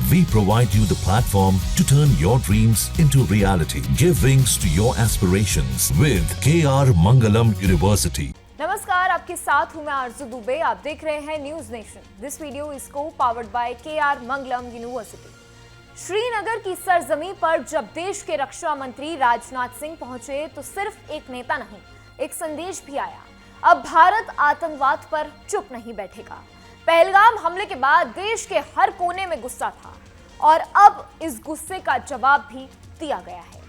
We provide you the platform to turn your dreams into reality. Give wings to your aspirations with KR Mangalam University. नमस्कार, आपके साथ हूं मैं आरजू दुबे। आप देख रहे हैं news nation. This video is co powered by KR Mangalam university. Srinagar की सरजमी पर जब देश के रक्षा मंत्री राजनाथ सिंह पहुंचे तो सिर्फ एक नेता नहीं, एक संदेश भी आया। अब भारत आतंकवाद पर चुप नहीं बैठेगा। पहलगाम हमले के बाद देश के हर कोने में गुस्सा था और अब इस गुस्से का जवाब भी दिया गया है।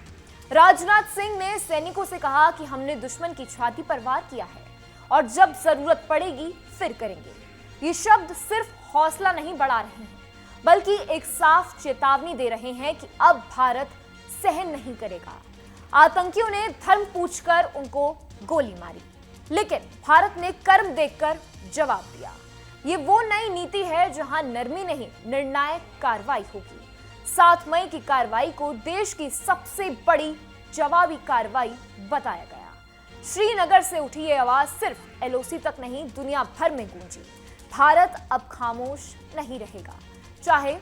राजनाथ सिंह ने सैनिकों से कहा कि हमने दुश्मन की छाती पर वार किया है और जब जरूरत पड़ेगी फिर करेंगे। ये शब्द सिर्फ हौसला नहीं बढ़ा रहे हैं, बल्कि एक साफ चेतावनी दे रहे हैं कि अब भारत सहन नहीं करेगा। आतंकियों ने धर्म पूछकर उनको गोली मारी, लेकिन भारत ने कर्म देखकर जवाब दिया। ये वो नई नीति है जहां नरमी नहीं, निर्णायक कार्रवाई होगी। 7 मई की कार्रवाई को देश की सबसे बड़ी जवाबी कार्रवाई बताया गया। श्रीनगर से उठी ये आवाज सिर्फ LOC तक नहीं, दुनिया भर में गूंजी। भारत अब खामोश नहीं रहेगा, चाहे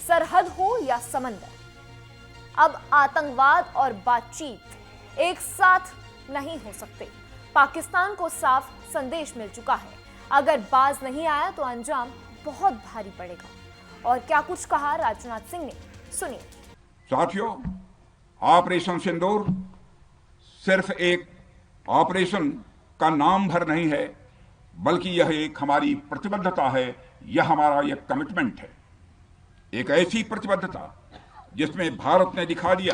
सरहद हो या समंदर। अब आतंकवाद और बातचीत एक साथ नहीं हो सकते। पाकिस्तान को साफ संदेश मिल चुका है, अगर बाज नहीं आया तो अंजाम बहुत भारी पड़ेगा। और क्या कुछ कहा राजनाथ सिंह ने, सुनिए। साथियों, ऑपरेशन सिंदूर सिर्फ एक ऑपरेशन का नाम भर नहीं है, बल्कि यह एक हमारी प्रतिबद्धता है, यह हमारा एक कमिटमेंट है। एक ऐसी प्रतिबद्धता जिसमें भारत ने दिखा दिया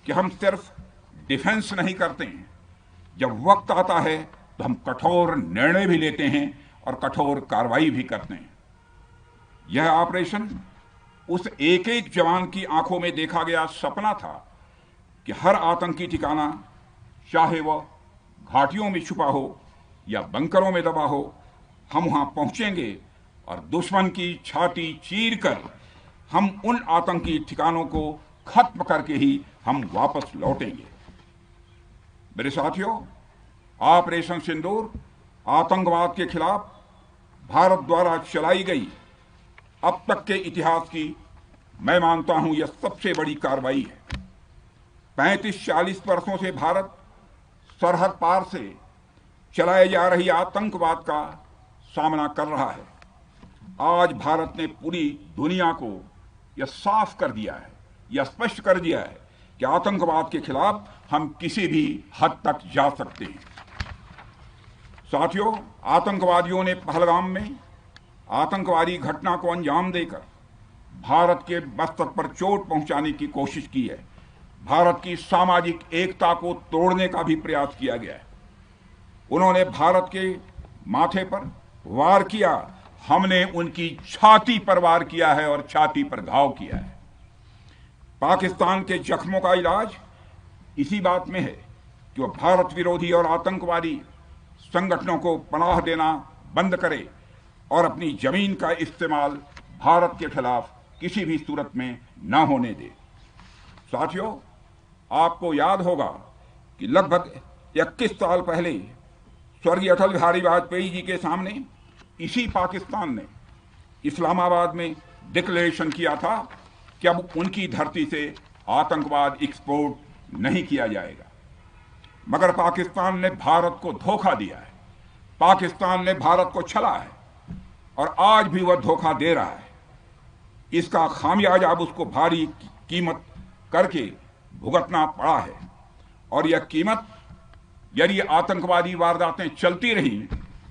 कि हम सिर्फ डिफेंस नहीं करते हैं, जब वक्त आता है तो हम कठोर निर्णय भी लेते हैं और कठोर कार्रवाई भी करते हैं। यह ऑपरेशन उस एक एक जवान की आंखों में देखा गया सपना था कि हर आतंकी ठिकाना, चाहे वह घाटियों में छुपा हो या बंकरों में दबा हो, हम वहां पहुंचेंगे और दुश्मन की छाती चीर कर हम उन आतंकी ठिकानों को खत्म करके ही हम वापस लौटेंगे। मेरे साथियों, ऑपरेशन सिंदूर आतंकवाद के खिलाफ भारत द्वारा चलाई गई अब तक के इतिहास की, मैं मानता हूं, यह सबसे बड़ी कार्रवाई है। 35-40 वर्षों से भारत सरहद पार से चलाए जा रही आतंकवाद का सामना कर रहा है। आज भारत ने पूरी दुनिया को यह साफ कर दिया है, यह स्पष्ट कर दिया है कि आतंकवाद के खिलाफ हम किसी भी हद तक जा सकते हैं। साथियों, आतंकवादियों ने पहलगाम में आतंकवादी घटना को अंजाम देकर भारत के मस्तक पर चोट पहुंचाने की कोशिश की है। भारत की सामाजिक एकता को तोड़ने का भी प्रयास किया गया है। उन्होंने भारत के माथे पर वार किया, हमने उनकी छाती पर वार किया है और छाती पर घाव किया है। पाकिस्तान के जख्मों का इलाज इसी बात में है कि वह भारत विरोधी और आतंकवादी संगठनों को पनाह देना बंद करे और अपनी जमीन का इस्तेमाल भारत के खिलाफ किसी भी सूरत में न होने दे। साथियों, आपको याद होगा कि लगभग 21 साल पहले स्वर्गीय अटल बिहारी वाजपेयी जी के सामने इसी पाकिस्तान ने इस्लामाबाद में डिक्लेरेशन किया था कि अब उनकी धरती से आतंकवाद एक्सपोर्ट नहीं किया जाएगा। मगर पाकिस्तान ने भारत को धोखा दिया है, पाकिस्तान ने भारत को छला है और आज भी वह धोखा दे रहा है। इसका खामियाजा अब उसको भारी कीमत करके भुगतना पड़ा है और यह कीमत, यदि आतंकवादी वारदातें चलती रही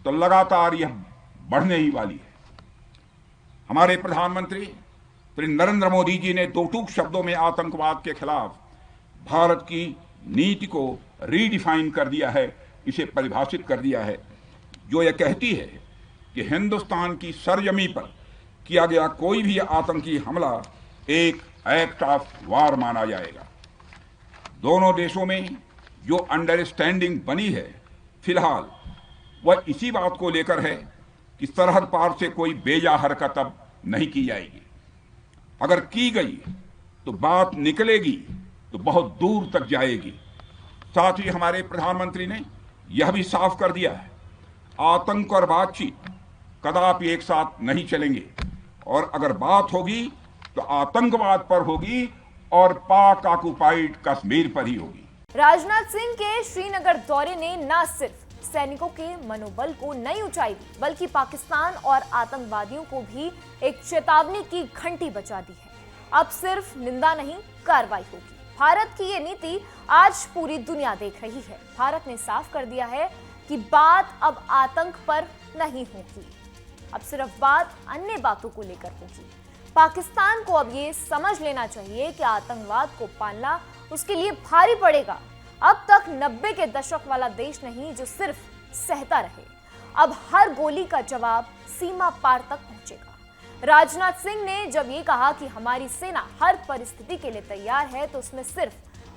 तो लगातार यह बढ़ने ही वाली है। हमारे प्रधानमंत्री श्री नरेंद्र मोदी जी ने दो टूक शब्दों में आतंकवाद के खिलाफ भारत की नीति को रीडिफाइन कर दिया है, इसे परिभाषित कर दिया है, जो यह कहती है कि हिंदुस्तान की सरजमी पर किया गया कोई भी आतंकी हमला एक एक्ट ऑफ वार माना जाएगा। दोनों देशों में जो अंडरस्टैंडिंग बनी है फिलहाल, वह इसी बात को लेकर है कि सरहद पार से कोई बेजा हरकत अब नहीं की जाएगी। अगर की गई तो बात निकलेगी तो बहुत दूर तक जाएगी। साथ ही हमारे प्रधानमंत्री ने यह भी साफ कर दिया है, आतंक और बातचीत कदापि एक साथ नहीं चलेंगे और अगर बात होगी तो आतंकवाद पर होगी और पाक ऑक्युपाइड कश्मीर पर ही होगी। राजनाथ सिंह के श्रीनगर दौरे ने न सिर्फ सैनिकों के मनोबल को नई ऊंचाई दी, बल्कि पाकिस्तान और आतंकवादियों को भी एक चेतावनी की घंटी बजा दी है। अब सिर्फ निंदा नहीं, कार्रवाई होगी। भारत की ये नीति आज पूरी दुनिया देख रही है। भारत ने साफ कर दिया है कि बात अब आतंक पर नहीं होगी, अब सिर्फ बात अन्य बातों को लेकर होगी। पाकिस्तान को अब ये समझ लेना चाहिए कि आतंकवाद को पालना उसके लिए भारी पड़ेगा। अब तक 90 के दशक वाला देश नहीं जो सिर्फ सहता रहे, अब हर गोली का जवाब सीमा पार तक पहुंचेगा। राजनाथ सिंह ने जब ये कहा कि हमारी सेना हर परिस्थिति के लिए तैयार है, तो उसमें सिर्फ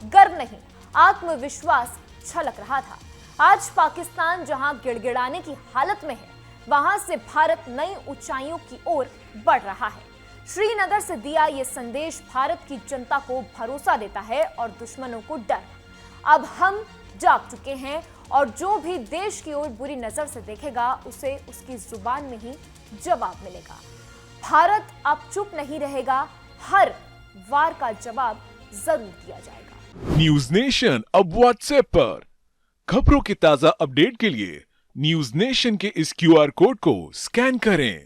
गर्व नहीं, आत्मविश्वास छलक रहा था। आज पाकिस्तान जहां गिड़गिड़ाने की हालत में है, वहां से भारत नई ऊंचाइयों की ओर बढ़ रहा है। श्रीनगर से दिया ये संदेश भारत की जनता को भरोसा देता है और दुश्मनों को डर। अब हम जाग चुके हैं और जो भी देश की ओर बुरी नजर से देखेगा, उसे उसकी जुबान में ही जवाब मिलेगा। भारत अब चुप नहीं रहेगा, हर वार का जवाब जरूर दिया जाएगा। न्यूज नेशन अब व्हाट्सएप पर खबरों के ताजा अपडेट के लिए न्यूज नेशन के इस QR कोड को स्कैन करें।